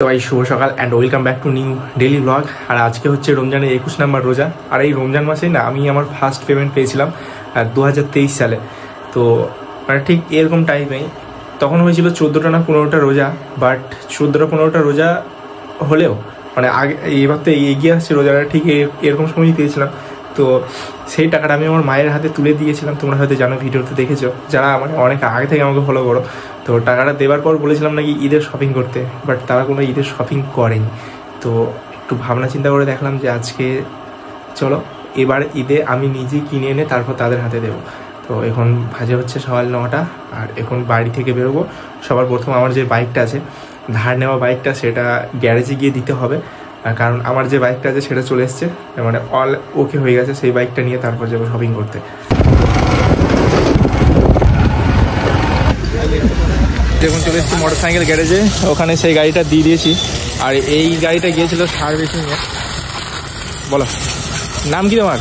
তো ভাই শুভ সকাল and welcome back to new daily blog. আর আজকে হচ্ছে রমজানের 21 নম্বর রোজা। আর এই রমজান মাসেই না আমি আমার ফার্স্ট পেমেন্ট পেয়েছিলাম 2023 সালে। তো মানে ঠিক এরকম টাইমেই তখন হয়েছিল 14টা না 15টা রোজা। বাট 14টা-15টা রোজা হলেও মানে আগে এবার তো এগিয়ে আসছে রোজাটা, ঠিক এরকম সময়ই পেয়েছিলাম। তো সেই টাকাটা আমি আমার মায়ের হাতে তুলে দিয়েছিলাম। তোমরা হয়তো জানো, ভিডিওতে দেখেছো যারা মানে অনেক আগে থেকে আমাকে ফলো করো। তো টাকাটা দেওয়ার পর বলেছিলাম নাকি ঈদের শপিং করতে, বাট তারা কোনো ঈদের শপিং করেনি। তো একটু ভাবনা চিন্তা করে দেখলাম যে আজকে চলো এবার ঈদে আমি নিজেই কিনে এনে তারপর তাদের হাতে দেবো। তো এখন বাজে হচ্ছে সকাল 9টা, আর এখন বাড়ি থেকে বেরোবো। সবার প্রথম আমার যে বাইকটা আছে, ধার নেওয়া বাইকটা, সেটা গ্যারেজে গিয়ে দিতে হবে। কারণ আমার যে বাইকটা আছে সেটা চলে এসছে, মানে অল ওকে হয়ে গেছে। সেই বাইকটা নিয়ে তারপর যাবো শপিং করতে। যখন চলে এসেছি মোটর সাইকেল গ্যারেজে, ওখানে সেই গাড়িটা দিয়ে দিয়েছি। আর এই গাড়িটা গিয়েছিল সার্ভিসিংয়ে। বলো নাম কি তোমার?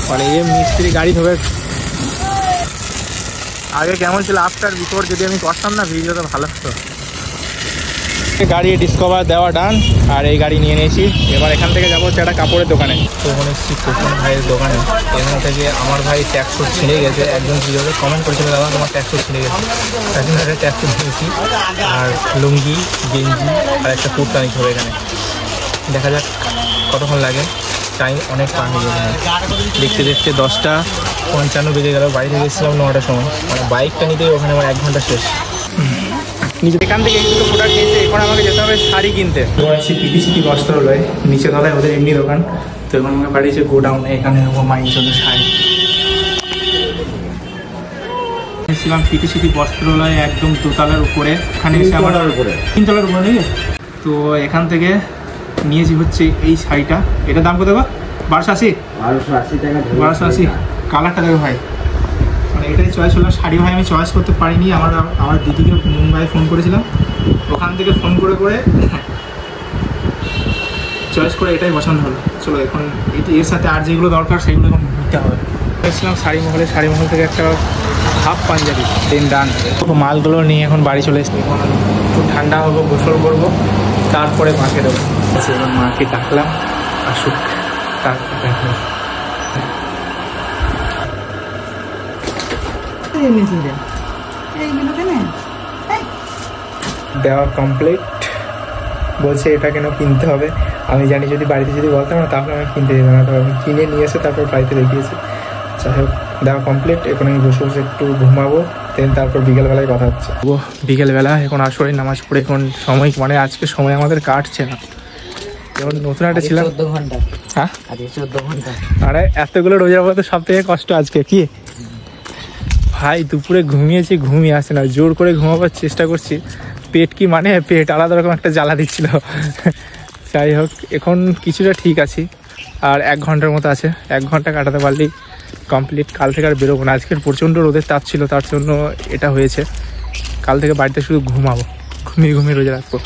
মানে এ মিস্ত্রি গাড়ি ধরে আগে কেমন ছিল আফটার বিফোর যদি আমি করতাম না ভিডিওটা ভালো হতো। গাড়ি ডিসকভার দেওয়া ডান, আর এই গাড়ি নিয়ে নিয়েছি। এবার এখান থেকে যাবো হচ্ছে একটা কাপড়ের দোকানে। তো ওখানে এসেছি প্রথম ভাইয়ের দোকানে। এখান থেকে আমার ভাই ট্যাক্স ছিঁড়ে গেছে। একজন ভিডিওতে কমেন্ট করেছিল, দাদা তোমার ট্যাক্স ছিঁড়ে গেছে। তার জন্য একটা ট্যাক্স নিয়েছি, আর লুঙ্গি গেঞ্জি আর একটা কুর্তা নিতে হবে। এখানে দেখা যাক কতক্ষণ লাগে। টাইম অনেক পার হয়ে যাবে। দেখতে দেখতে 10টা 55 বেজে গেল। বাড়ি থেকে এসেছিলাম 9টার সময়। মানে বাইকটা নিতে ওখানে আমার 1 ঘন্টা শেষ। এখান থেকে এই দুটো প্রোডাক্ট নিয়েছে। এখন আমাকে যেতে হবে শাড়ি কিনতে। আছি পিটি সিটি বস্ত্রালয়, নিচে তলায় ওদের এমনি দোকান। তো এখন আমাকে পাঠিয়েছে গোডাউনে। এখানে নেবো মাইন জন্য শাড়ি। এসেছিলাম পিটি সিটি বস্ত্রালয়, একদম দোতলার উপরে। এখানে এসে আমার 3তলার উপরে নেই। তো এখান থেকে নিয়েছি হচ্ছে এই শাড়িটা। এটার দাম কত দেবো? 1280 টাকা। 1280। কালারটা দেখো ভাই, মানে এটাই চয়েস হলো। শাড়ি ভাই আমি চয়েস করতে পারিনি। আমার দিদিকে মুম্বাই ফোন করেছিলাম, ওখান থেকে ফোন করে চয়েস করে এটাই পছন্দ হলো। চলো এখন এর সাথে আর যেগুলো দরকার সেগুলো এখন নিতে হবে। এসেছিলাম শাড়িমহলে। শাড়িমহল থেকে একটা হাফ পাঞ্জাবি ডান। মালগুলো নিয়ে এখন বাড়ি চলে এসেছি। এখন একটু ঠান্ডা হবো, গোসল করবো, তারপরে মাকে দেবো। এবার মাকে ডাকলাম, আসুক, তারপর দেখলাম। দেওয়া কমপ্লিট। বলছে এটা কেন কিনতে হবে। আমি জানি যদি বাড়িতে যদি বলতাম না তাহলে আমি কিনতে যেতাম না। তো আমি কিনে নিয়ে এসে তারপর বাড়িতে দেখিয়েছি। যাই হোক দেওয়া কমপ্লিট। এখন আমি বসে বসে একটু ঘুমাবো, দেন তারপর বিকেলবেলায় কথা হচ্ছে। বিকেলবেলা এখন আসরে নামাজ পড়ে এখন সময়, মানে আজকে সময় আমাদের কাটছে না। যেমন নতুন একটা ছিলাম 14 ঘন্টা। হ্যাঁ 14 ঘন্টা। আরে এতগুলো রোজার মধ্যে সব থেকে কষ্ট আজকে কি ভাই, দুপুরে ঘুমিয়েছি, ঘুমিয়ে আসে না। জোর করে ঘুমাবার চেষ্টা করছি, পেট কি মানে পেট আলাদা রকম একটা জ্বালা দিচ্ছিল। যাই হোক এখন কিছুটা ঠিক আছি। আর 1 ঘন্টার মতো আছে, 1 ঘন্টা কাটাতে পারলেই কমপ্লিট। কাল থেকে আর বেরোবো না। আজকের প্রচণ্ড রোদের তাপ ছিল, তার জন্য এটা হয়েছে। কাল থেকে বাড়িতে শুধু ঘুমাবো, ঘুমিয়ে ঘুমিয়ে রোজা রাখবো।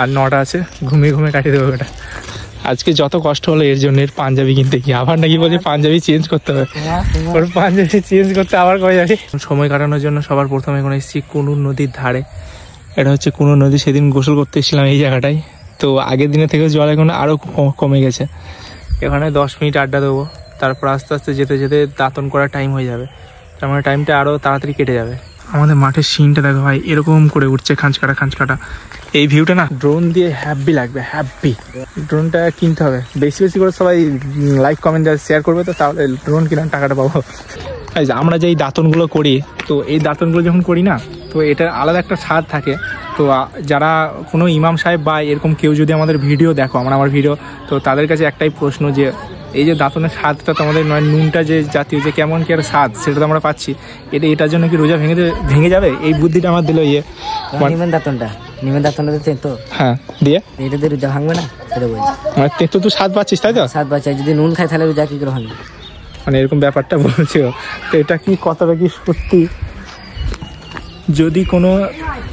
আর 9টা আছে, ঘুমিয়ে ঘুমিয়ে কাটিয়ে দেবো এটা। আজকে যত কষ্ট হলো এর জন্য, এর পাঞ্জাবি কিনতে গিয়ে। আবার নাকি বলছে পাঞ্জাবি চেঞ্জ করতে হবে। ওর পাঞ্জাবি চেঞ্জ করতে আবার কবে যাবে। সময় কাটানোর জন্য সবার প্রথমে এখন এসেছি কুনুর নদীর ধারে। এটা হচ্ছে কুনুর নদী। সেদিন গোসল করতে এসেছিলাম এই জায়গাটায়। তো আগের দিনের থেকে জল এখন আরও কমে গেছে। এখানে 10 মিনিট আড্ডা দেবো, তারপর আস্তে আস্তে যেতে যেতে দাঁতন করার টাইম হয়ে যাবে। তার মানে টাইমটা আরও তাড়াতাড়ি কেটে যাবে। আমাদের মাঠের সিনটা দেখো ভাই, এরকম করে উঠছে খাঁচকাটা খাঁচকাটা। এই ভিউটা না ড্রোন দিয়ে হ্যাপি লাগবে, হ্যাপি। ড্রোনটা কিনতে হবে। বেশি বেশি করে সবাই লাইক কমেন্ট শেয়ার করবে, তো তাহলে ড্রোন কেনার টাকাটা পাবো। আমরা যে এই দাঁতনগুলো করি, তো এই দাঁতনগুলো যখন করি না, তো এটার আলাদা একটা স্বাদ থাকে। তো যারা কোনো ইমাম সাহেব বা এরকম কেউ যদি আমাদের ভিডিও দেখো, আমার ভিডিও, তো তাদের কাছে একটাই প্রশ্ন যে এই যে দাঁতনের স্বাদটা তো আমাদের নয়, নুনটা যে জাতীয় যে কেমন কি একটা স্বাদ সেটা তো আমরা পাচ্ছি। এটার জন্য কি রোজা ভেঙে যাবে? এই বুদ্ধিটা আমার দিল নিমেন দাঁতনটা তো। হ্যাঁ দিয়ে এটা দিয়ে রোজা ভাঙবে না, সেটা বলছি। মানে তেতো তুই স্বাদ পাচ্ছিস, তাই তো? স্বাদ পাচ্ছি। যদি নুন খাই তাহলে রোজা কি করে ভাঙবে? মানে এরকম ব্যাপারটা বলছো। তো এটা কি কতটা কি সত্যি? যদি কোনো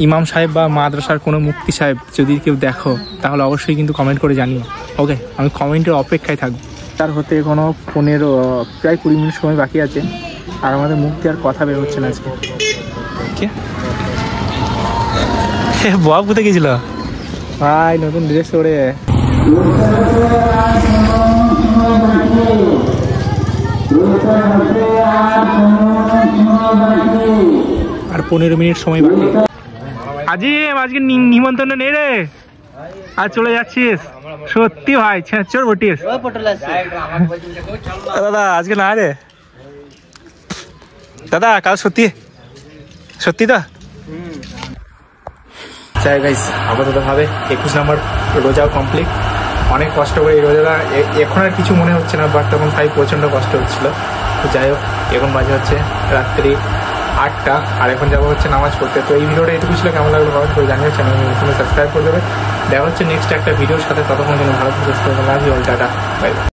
ইমাম সাহেব বা মাদ্রাসার কোনো মুফতি সাহেব যদি কেউ দেখো, তাহলে অবশ্যই কিন্তু কমেন্ট করে জানিও। ওকে, আমি কমেন্টের অপেক্ষায় থাকবো। তার হতে এখনও প্রায় 20 মিনিট সময় বাকি আছে। আর আমাদের মুক্তি আর কথা বের হচ্ছে না আজকে। কে বব কোথায় গেছিল? ভাই নতুন ড্রেস পরে আর 15 মিনিট সময় বাকি। আজকে নিমন্ত্রণ নেই রে, আর চলে যাচ্ছিস? সত্যি ভাই ছেঁচর বটিস দাদা, আজকে না রে দাদা, কাল সত্যি সত্যি তো। চাই গাইস, আপাতত ভাবে 21 নম্বর রোজাও কমপ্লিট। অনেক কষ্ট করে এই রোজাটা এখন আর কিছু মনে হচ্ছে না, বাট তখন ভাই প্রচণ্ড কষ্ট হচ্ছিল। তো যাই হোক, এখন বাজে হচ্ছে রাত্রি 8টা, আর এখন যাবো হচ্ছে নামাজ পড়তে। তো এই ভিডিওটা এটুকু ছিল, কেমন লাগলো কমেন্ট করে জানিয়ে চ্যানেল সাবস্ক্রাইব করে দেবে। দেখা হচ্ছে নেক্সট একটা ভিডিওর সাথে, ততক্ষণ যেন ভালো সুস্থ, love you all, tata, bye by.